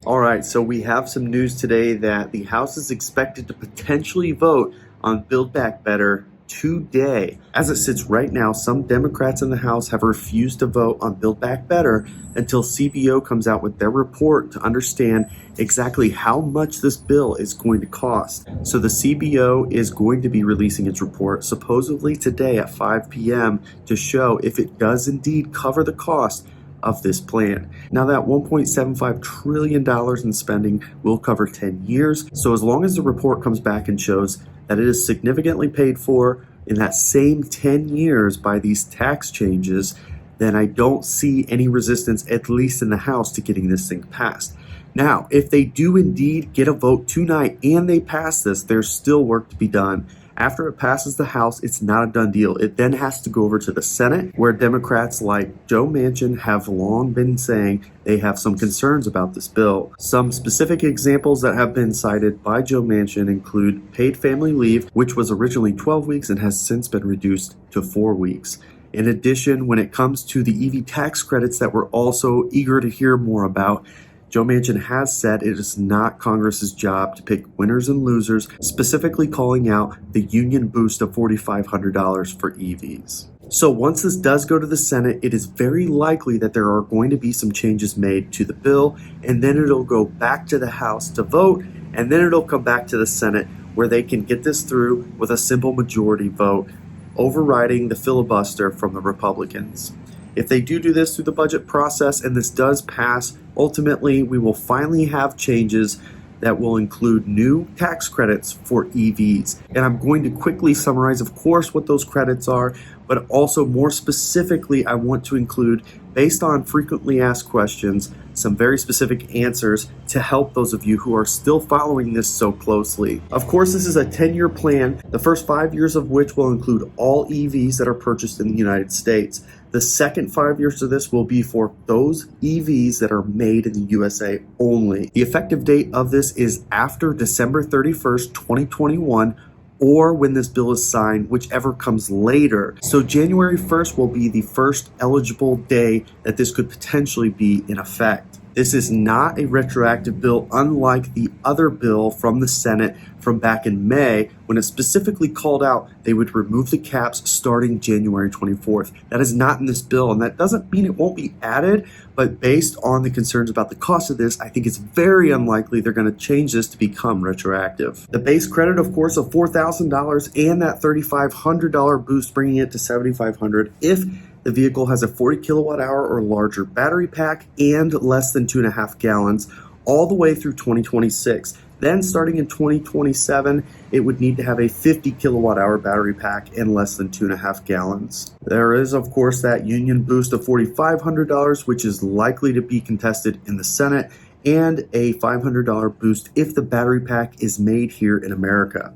All right, so we have some news today that the House is expected to potentially vote on Build Back Better today. As it sits right now, some Democrats in the House have refused to vote on Build Back Better until CBO comes out with their report to understand exactly how much this bill is going to cost. So the CBO is going to be releasing its report supposedly today at 5 p.m. to show if it does indeed cover the cost of this plan. Now that $1.75 trillion in spending will cover 10 years. So as long as the report comes back and shows that it is significantly paid for in that same 10 years by these tax changes, then I don't see any resistance, at least in the House, to getting this thing passed. Now, if they do indeed get a vote tonight and they pass this, there's still work to be done. After it passes the House, it's not a done deal. It then has to go over to the Senate, where Democrats like Joe Manchin have long been saying they have some concerns about this bill. Some specific examples that have been cited by Joe Manchin include paid family leave, which was originally 12 weeks and has since been reduced to 4 weeks. In addition, when it comes to the EV tax credits that we're also eager to hear more about, Joe Manchin has said it is not Congress's job to pick winners and losers, specifically calling out the union boost of $4,500 for EVs. So once this does go to the Senate, it is very likely that there are going to be some changes made to the bill, and then it'll go back to the House to vote, and then it'll come back to the Senate where they can get this through with a simple majority vote, overriding the filibuster from the Republicans. If they do this through the budget process and this does pass, ultimately we will finally have changes that will include new tax credits for EVs. And I'm going to quickly summarize, of course, what those credits are, but also more specifically, I want to include, based on frequently asked questions, some very specific answers to help those of you who are still following this so closely. Of course, this is a 10-year plan, the first 5 years of which will include all EVs that are purchased in the United States. The second 5 years of this will be for those EVs that are made in the USA only. The effective date of this is after December 31st, 2021, or when this bill is signed, whichever comes later. So January 1st will be the first eligible day that this could potentially be in effect. This is not a retroactive bill, unlike the other bill from the Senate from back in May, when it specifically called out they would remove the caps starting January 24th. That is not in this bill, and that doesn't mean it won't be added, but based on the concerns about the cost of this, I think it's very unlikely they're going to change this to become retroactive. The base credit, of course, of $4,000 and that $3,500 boost, bringing it to $7,500 if the vehicle has a 40 kilowatt hour or larger battery pack and less than 2.5 gallons all the way through 2026. Then starting in 2027, it would need to have a 50 kilowatt hour battery pack and less than 2.5 gallons. There is, of course, that union boost of $4,500, which is likely to be contested in the Senate, and a $500 boost if the battery pack is made here in America.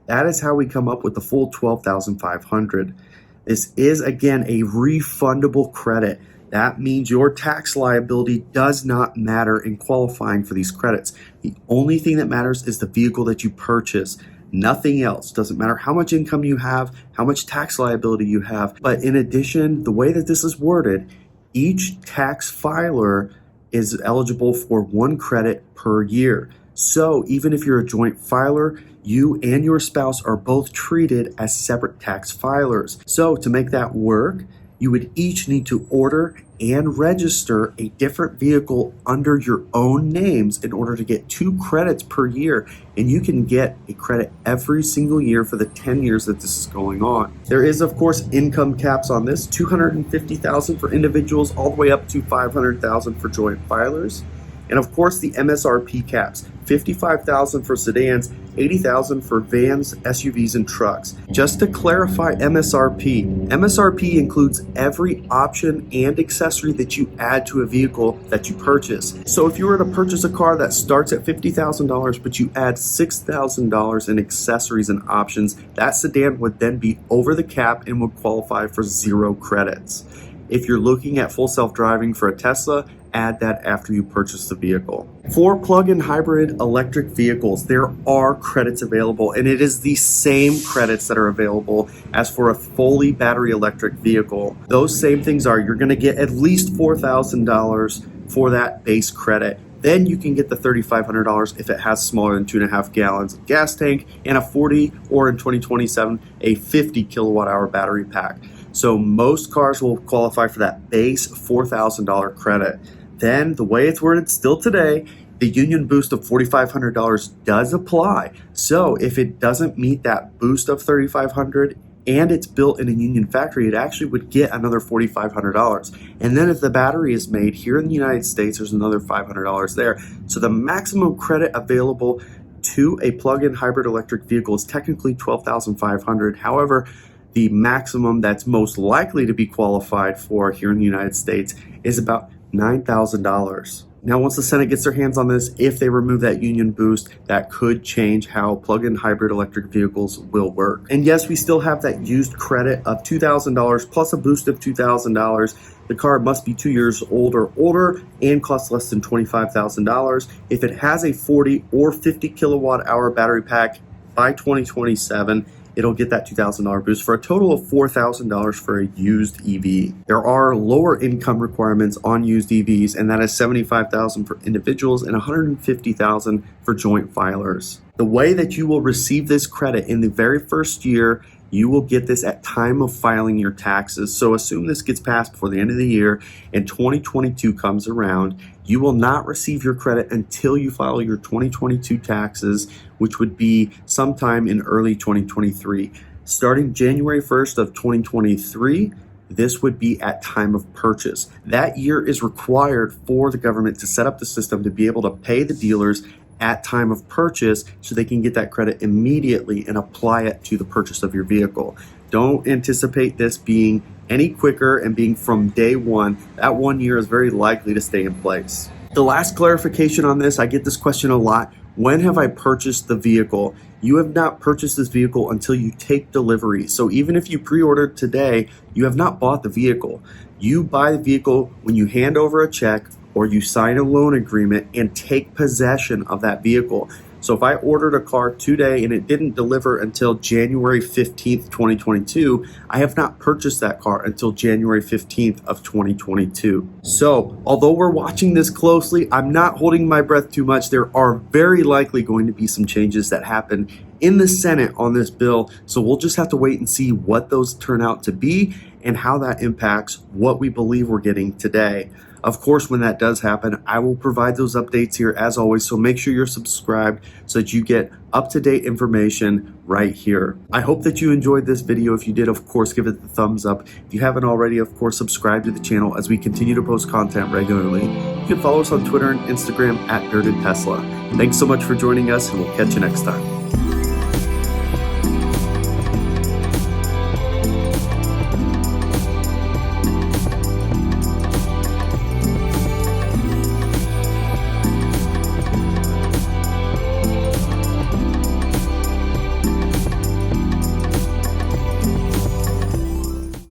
That is how we come up with the full $12,500. This is, again, a refundable credit. That means your tax liability does not matter in qualifying for these credits. The only thing that matters is the vehicle that you purchase. Nothing else. Doesn't matter how much income you have, how much tax liability you have. But in addition, the way that this is worded, each tax filer is eligible for 1 credit per year. So even if you're a joint filer, you and your spouse are both treated as separate tax filers. So to make that work, you would each need to order and register a different vehicle under your own names in order to get 2 credits per year. And you can get a credit every single year for the 10 years that this is going on. There is, of course, income caps on this, $250,000 for individuals all the way up to $500,000 for joint filers. And of course, the MSRP caps, $55,000 for sedans, $80,000 for vans, SUVs, and trucks. Just to clarify MSRP includes every option and accessory that you add to a vehicle that you purchase. So if you were to purchase a car that starts at $50,000, but you add $6,000 in accessories and options, that sedan would then be over the cap and would qualify for 0 credits. If you're looking at full self-driving for a Tesla, add that after you purchase the vehicle. For plug-in hybrid electric vehicles, there are credits available, and it is the same credits that are available as for a fully battery electric vehicle. Those same things are, you're going to get at least $4,000 for that base credit. Then you can get the $3,500 if it has smaller than 2.5 gallons of gas tank and a 40, or in 2027, a 50 kilowatt hour battery pack. So most cars will qualify for that base $4,000 credit. Then the way it's worded still today, the union boost of $4,500 does apply. So if it doesn't meet that boost of $3,500 and it's built in a union factory, it actually would get another $4,500. And then if the battery is made here in the United States, there's another $500 there. So the maximum credit available to a plug-in hybrid electric vehicle is technically $12,500. However, the maximum that's most likely to be qualified for here in the United States is about $9,000. Now, once the Senate gets their hands on this, if they remove that union boost, that could change how plug-in hybrid electric vehicles will work. And yes, we still have that used credit of $2,000 plus a boost of $2,000. The car must be 2 years old or older and cost less than $25,000. If it has a 40 or 50 kilowatt hour battery pack by 2027, it'll get that $2,000 boost for a total of $4,000 for a used EV. There are lower income requirements on used EVs, and that is $75,000 for individuals and $150,000 for joint filers. The way that you will receive this credit in the very first year, you will get this at time of filing your taxes. So assume this gets passed before the end of the year and 2022 comes around. You will not receive your credit until you file your 2022 taxes, which would be sometime in early 2023. Starting January 1st of 2023, this would be at time of purchase. That year is required for the government to set up the system to be able to pay the dealers at time of purchase so they can get that credit immediately and apply it to the purchase of your vehicle. Don't anticipate this being any quicker and being from day one. That 1 year is very likely to stay in place. The last clarification on this, I get this question a lot. When have I purchased the vehicle? You have not purchased this vehicle until you take delivery. So even if you pre-ordered today, you have not bought the vehicle. You buy the vehicle when you hand over a check or you sign a loan agreement and take possession of that vehicle. So if I ordered a car today and it didn't deliver until January 15th, 2022, I have not purchased that car until January 15th of 2022. So although we're watching this closely, I'm not holding my breath too much. There are very likely going to be some changes that happen in the Senate on this bill. So we'll just have to wait and see what those turn out to be and how that impacts what we believe we're getting today. Of course, when that does happen, I will provide those updates here as always, so make sure you're subscribed so that you get up-to-date information right here. I hope that you enjoyed this video. If you did, of course, give it the thumbs up. If you haven't already, of course, subscribe to the channel as we continue to post content regularly. You can follow us on Twitter and Instagram at Dirted Tesla. Thanks so much for joining us, and we'll catch you next time.